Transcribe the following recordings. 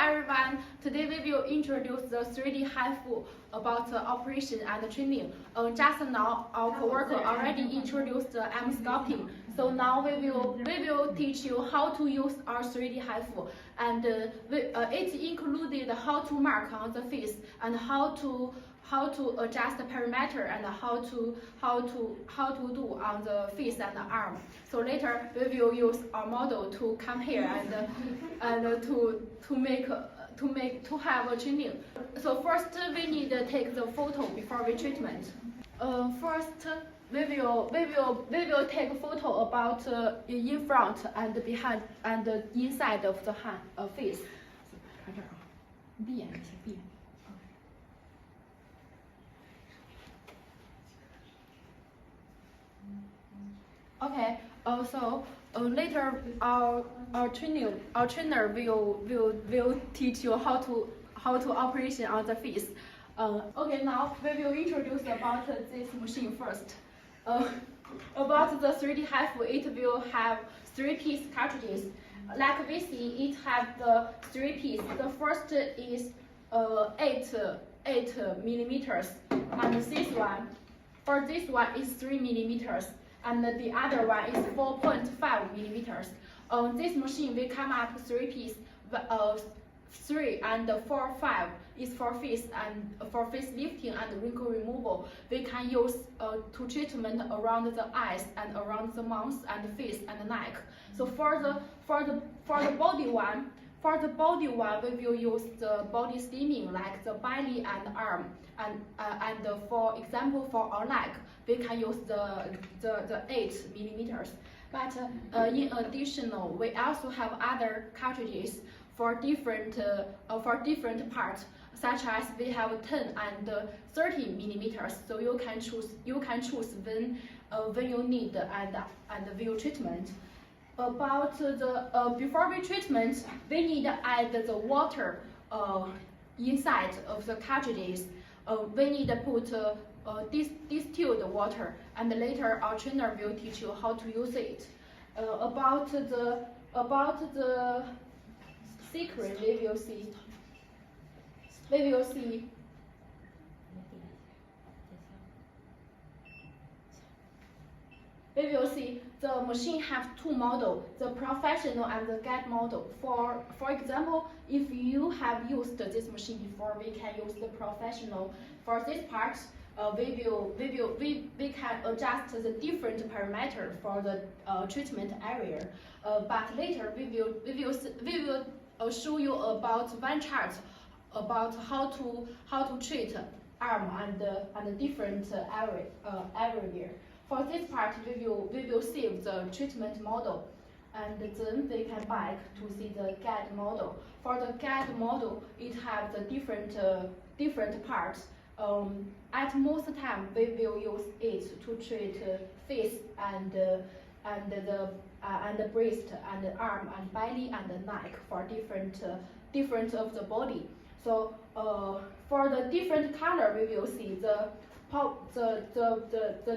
everyone, today we will introduce the 3D HIFU about operation and training. Just now our coworker already introduced the M sculpting, so now we will teach you how to use our 3D HIFU, and it included how to mark on the face and how to adjust the parameter and how to do on the face and the arm. So later we will use our model to come here and to have a training. So first we need to take the photo before we treatment. First we will take a photo about in front and behind and inside of the face. Okay. So later our trainer will teach you how to operation on the face. Okay. Now we will introduce about this machine first. About the 3D HIFU, it will have 3-piece cartridges. Like we see, it has the 3 pieces. The first is 8 millimeters, and this one is 3 millimeters. And the other one is 4.5 millimeters. This machine will come up 3 pieces, 3 and 4, 5 is for face and for face lifting and wrinkle removal. We can use to treatment around the eyes and around the mouth and face and neck. So for the body one, we will use the body slimming like the belly and arm, and for example for our neck we can use the 8 millimeters. But in addition, we also have other cartridges for different parts, such as we have 10 and 30 millimeters. So you can choose when you need and will treatment. About the before we treatment, we need to add the water inside of the cartridges. We need to put distilled water, and later our trainer will teach you how to use it. About the secret, we will see the machine have 2 models, the professional and the guide model. For example, if you have used this machine before, we can use the professional. For this part, we can adjust the different parameter for the treatment area. But later we will show you about one chart about how to treat arm and different area. For this part, we will save the treatment model, and then we can back to see the guide model. For the guide model, it has the different parts. At most time, we will use it to treat face and the breast and the arm and belly and the neck for different of the body. So for the different color, we will see the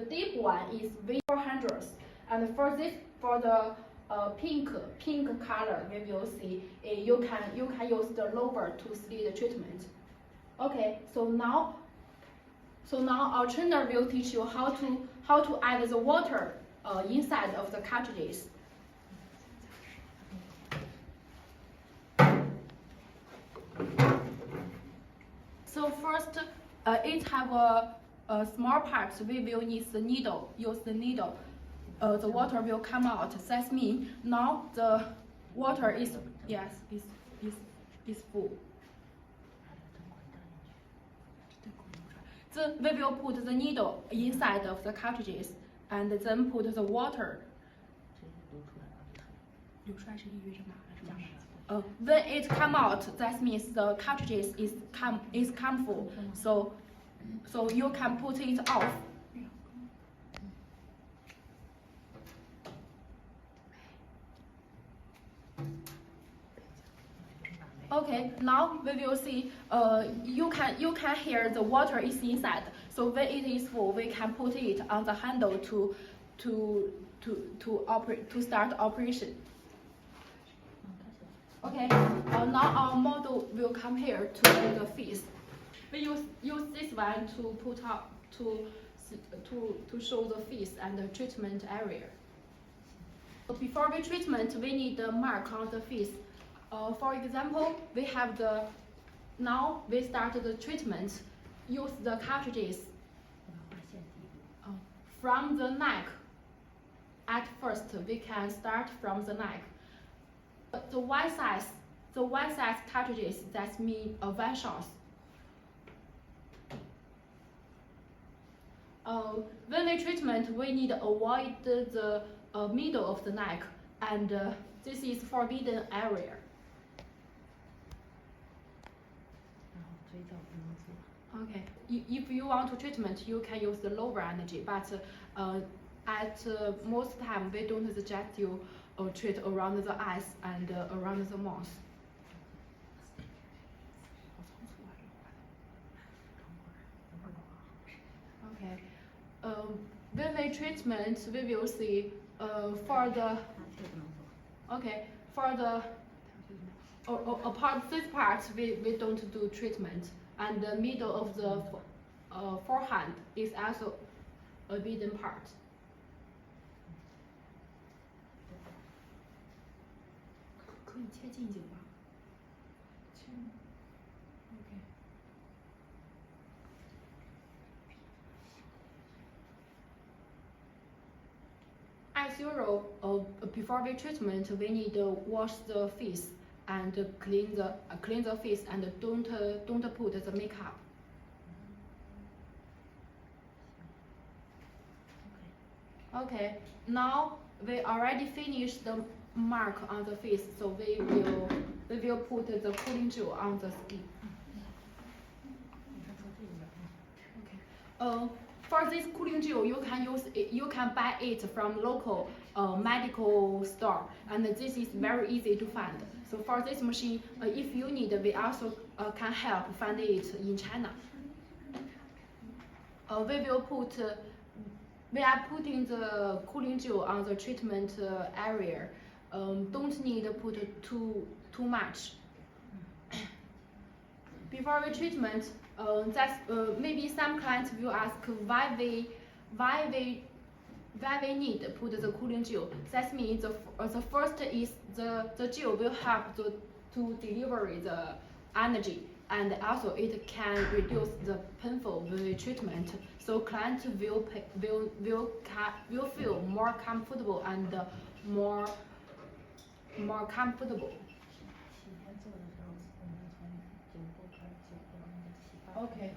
deep one is V400, and for the pink color, we will see you can use the lower to see the treatment. Okay, so now our trainer will teach you how to add the water inside of the cartridges. So first, it have a small part. We will use the needle. The water will come out. That means now the water is full. Then we will put the needle inside of the cartridges and then put the water. When it come out, that means the cartridges is come full. So you can put it off. Okay, now we will see. You can hear the water is inside. So when it is full, we can put it on the handle to start operation. Okay, now our model will come here to the face. We use this one to put up to show the face and the treatment area. Before the treatment, we need the mark on the face. For example, now we start the treatment. Use the cartridges from the neck. At first, we can start from the neck. The white size cartridges, that means one shot. When we treatment, we need to avoid the middle of the neck, and this is forbidden area. Okay. If you want to treatment, you can use the lower energy, but at most time we don't suggest you treat around the eyes and around the mouth. Okay. When we treatment, we will see for the apart this part we don't do treatment, and the middle of the forehand is also a hidden part. As usual, before the treatment, we need to wash the face and clean the face, and don't put the makeup. Okay. Now we already finished the mark on the face, so we will put the cooling gel on the skin. Okay. For this cooling gel, you can buy it from local medical store, and this is very easy to find. So for this machine, if you need, we also can help find it in China. We are putting the cooling gel on the treatment area. Don't need to put too much. Before the treatment, maybe some clients will ask why we need to put the cooling gel. That means the first is the gel will help to deliver the energy, and also it can reduce the painful with the treatment. So client will feel more comfortable and more comfortable. Okay.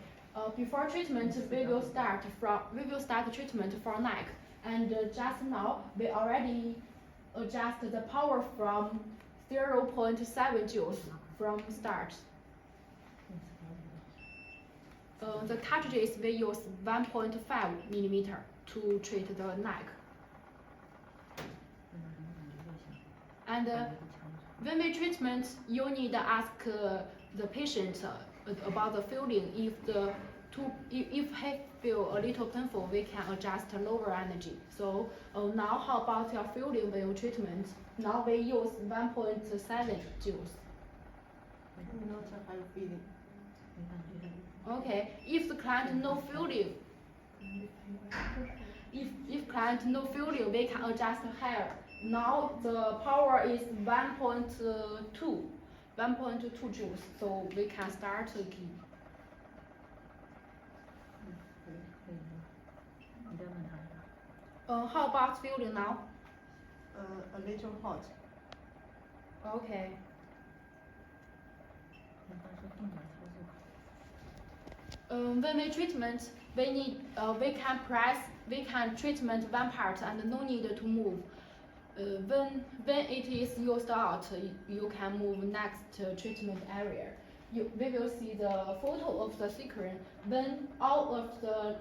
Before treatment, we will start the treatment for neck, and just now we already adjust the power from 0.7 joules from start. The cartridges we use 1.5 millimeter to treat the neck. And when we treatment, you need to ask the patient about the feeling. If he feel a little painful, we can adjust lower energy. So now how about your feeling when you treatment? Now we use 1.7 joules. Okay. If the client no feeling, if client no feeling, we can adjust higher. Now the power is 1.2 joules, so we can start again. How about feeling now? A little hot. Okay. When we treatment, we can treatment one part and no need to move. When it is used out, you can move next treatment area. We will see the photo of the screen. When all of the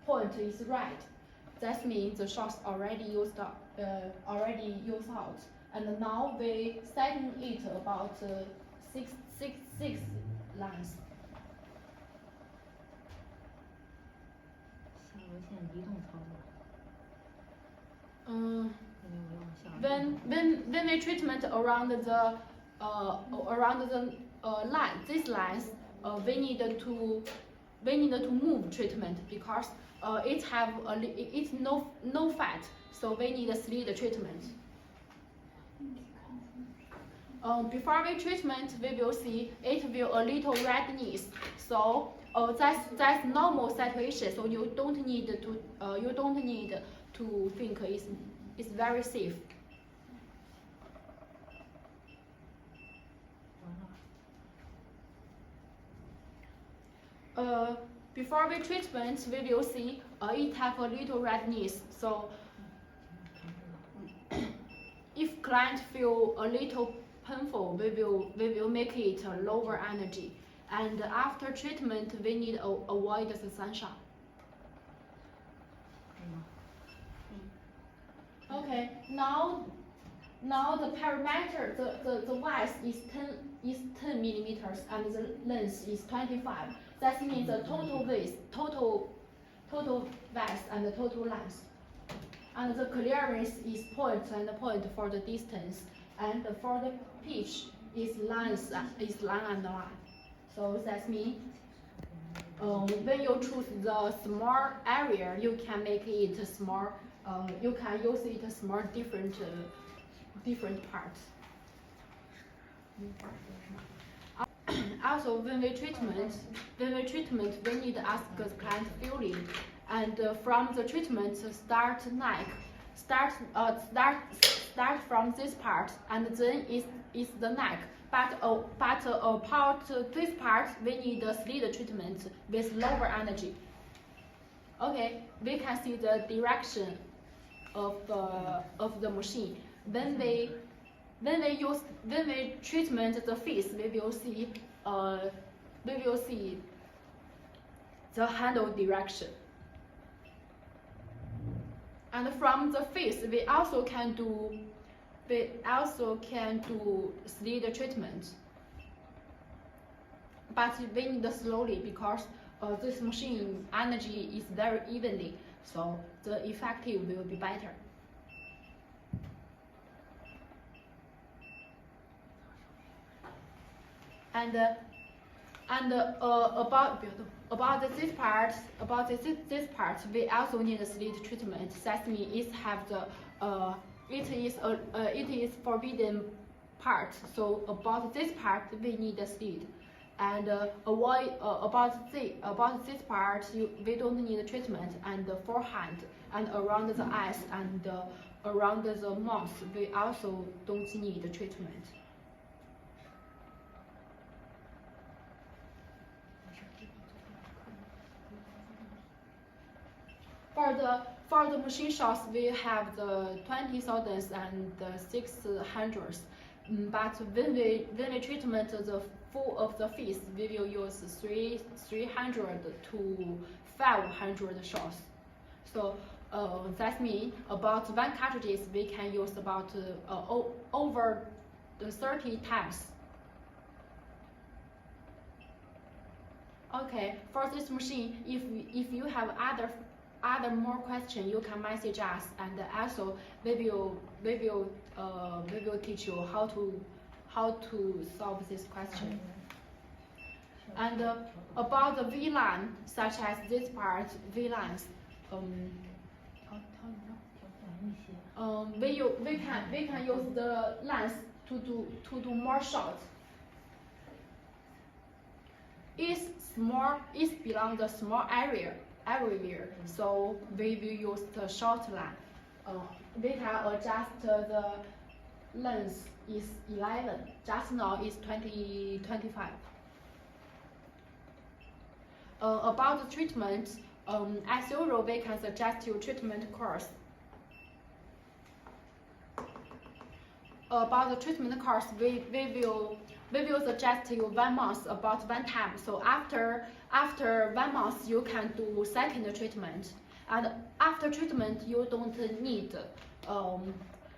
point is right, that means the shots already used out. And now we setting it about 6 lines. When we treatment around the this lines, we need to move treatment because it's no fat, so we need a slit treatment. Before we treatment, we will see it will a little redness. So that's normal situation. So you don't need to think it's very safe. Before we treatment, we will see it have a little redness. So if client feel a little painful, we will make it a lower energy. And after treatment, we need to avoid the sunshine. Okay, now the parameter, the width is 10 millimeters and the length is 25. That means the total width, total width and the total length. And the clearance is point and point for the distance, and for the pitch is line and line. So that means when you choose the small area, you can make it small. You can use it small different parts. Also, when we treatment, we need to ask the client feeling, and from the treatment start from this part, and then is the neck. But about this part, we need a slit treatment with lower energy. Okay, we can see the direction of the machine. When we treatment the face, we will see the handle direction. And from the face, we also can do slit treatment. But we need slowly because this machine energy is very evenly, so the effective will be better. And about this part, we also need a slit treatment. That means it is forbidden part. So about this part, we need a slit. And avoid about this part, we don't need treatment. And the forehand and around the eyes and around the mouth, we also don't need treatment. For the machine shots, we have the 20,000 and the 600s. But when we treatment the full of the face, we will use 300 to 500 shots. So that means about one cartridges we can use about over 30 times. Okay, for this machine, if you have other more questions, you can message us, and also we will teach you how to solve this question. And about the V line, such as this part V lines, we can use the lines to do more shots. It's belong the small area everywhere, so we will use the short line. We can adjust the length is 11. Just now is 25. About the treatment, as usual, we can suggest you treatment course. About the treatment course, we will suggest you 1 month about 1 time. So after 1 month, you can do second treatment. And after treatment, you don't need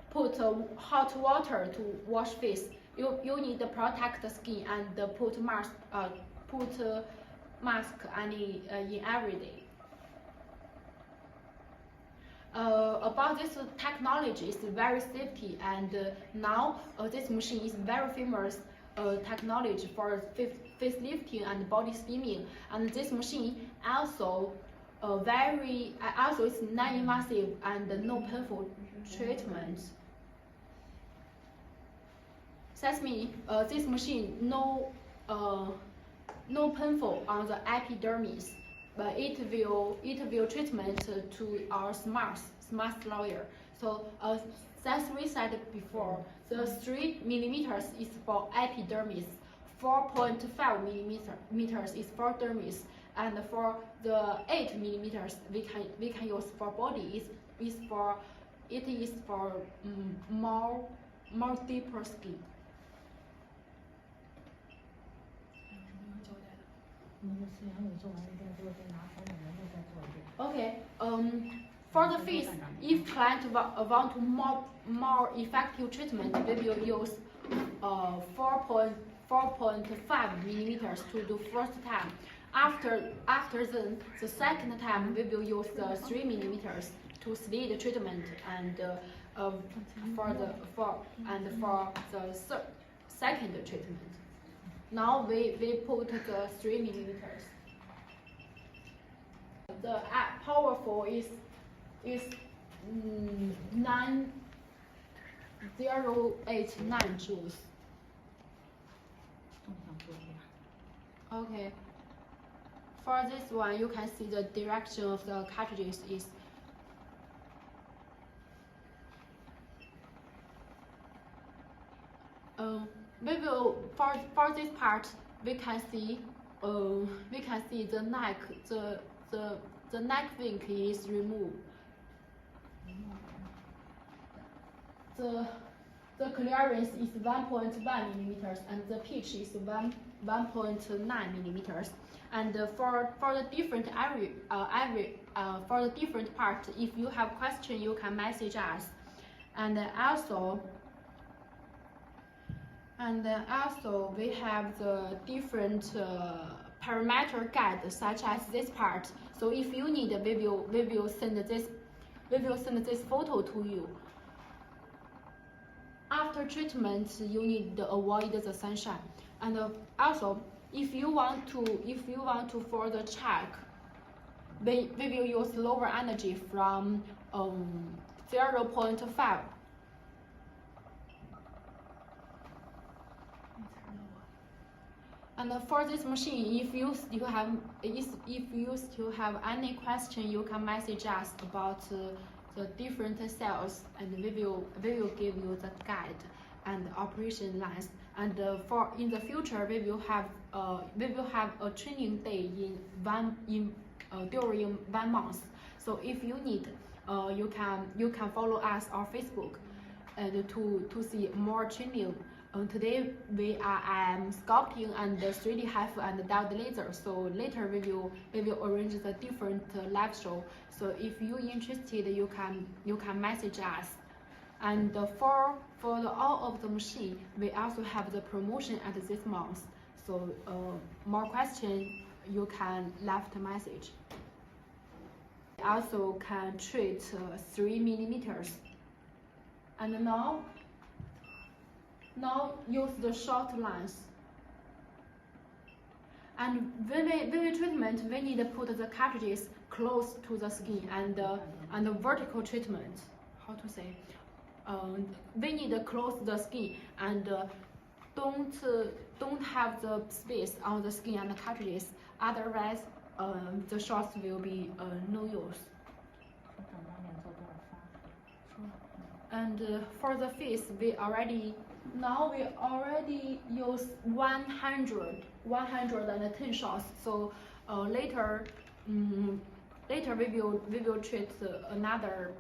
put hot water to wash face. You need to protect the skin and put mask in every day. About this technology is very safety, and now this machine is very famous technology for facelifting and body slimming, and this machine also also is non-invasive and no painful treatment. That means this machine no painful on the epidermis, but it will treatment to our smart lawyer. So as we said before, the 3 millimeters is for epidermis, 4.5 millimeters is for dermis, and for the 8 millimeters we can use for body is for more deeper skin. Okay. For the face, if client want more effective treatment, we will use 4.5 millimeters to do first time. After then, the second time we will use the 3 millimeters to sleeve the treatment, and for the second treatment. Now we put the 3 millimeters. The powerful is 9089 joules. Okay. For this one, you can see the direction of the cartridges is we will for this part we can see the neck the neck wing is removed. The clearance is 1.1 millimeters and the pitch is 1.9 millimeters. And for the different for the different part, if you have question, you can message us. And also we have the different parameter guide, such as this part. So if you need, we will send this photo to you. After treatment, you need to avoid the sunshine. And also, if you want to further check, we will use lower energy from 0.5. And for this machine, if you still have any question, you can message us about the different cells, and we will give you the guide and operation lines. And in the future, we will have a training day during 1 month. So if you need, you can follow us on Facebook and to see more training. Today we are sculpting and 3D HIFU and diode laser. So later we will arrange the different live show. So if you interested, you can message us. And for all of the machine, we also have the promotion at this month. So more questions, you can left a message. We also can treat 3 millimeters. And now use the short lens. And when we treatment, we need to put the cartridges close to the skin and the vertical treatment. How to say? We need to close the skin and don't have the space on the skin and the cartridges. Otherwise, the shots will be no use. And for the face, we already use 110 shots. So later we will treat another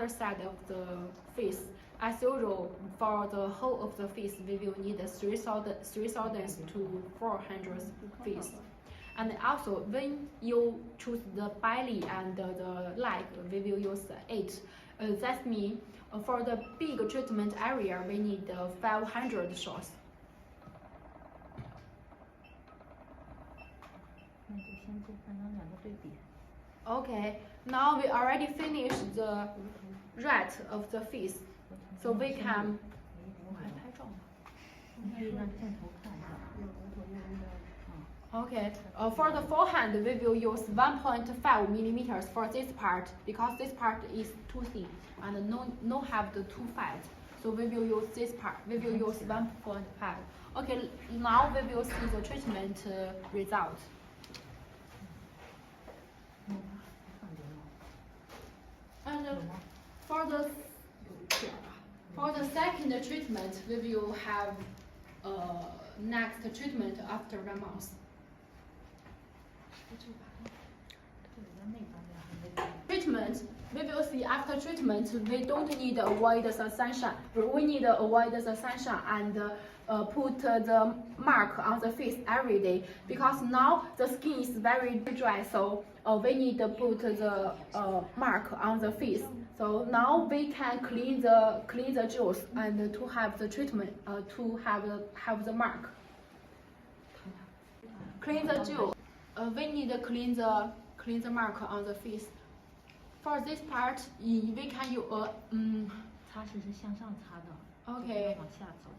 side of the face. As usual, for the whole of the face, we will need 3,000 to 400 face. And also, when you choose the belly and the leg, we will use 8. That means for the big treatment area, we need 500 shots. Okay, now we already finished the right of the face, so we can. 可以让镜头看一下。有额头用那个。 Okay, for the forehand, we will use 1.5 millimeters for this part because this part is too thin and no have the too fat. So we will use this part. We will use 1.5. Okay, now we will see the treatment result. And for the second treatment, we will have next treatment after 1 month. Treatment, we will see after treatment, we don't need to avoid the sunshine. We need to avoid the sunshine and put the mark on the face every day because now the skin is very dry, so we need to put the mark on the face. So now we can clean the juice and to have the treatment to have the mark. Clean the juice. We need to clean the mark on the face. For this part, we can use 擦拭是向上擦的。 Okay. 往下走。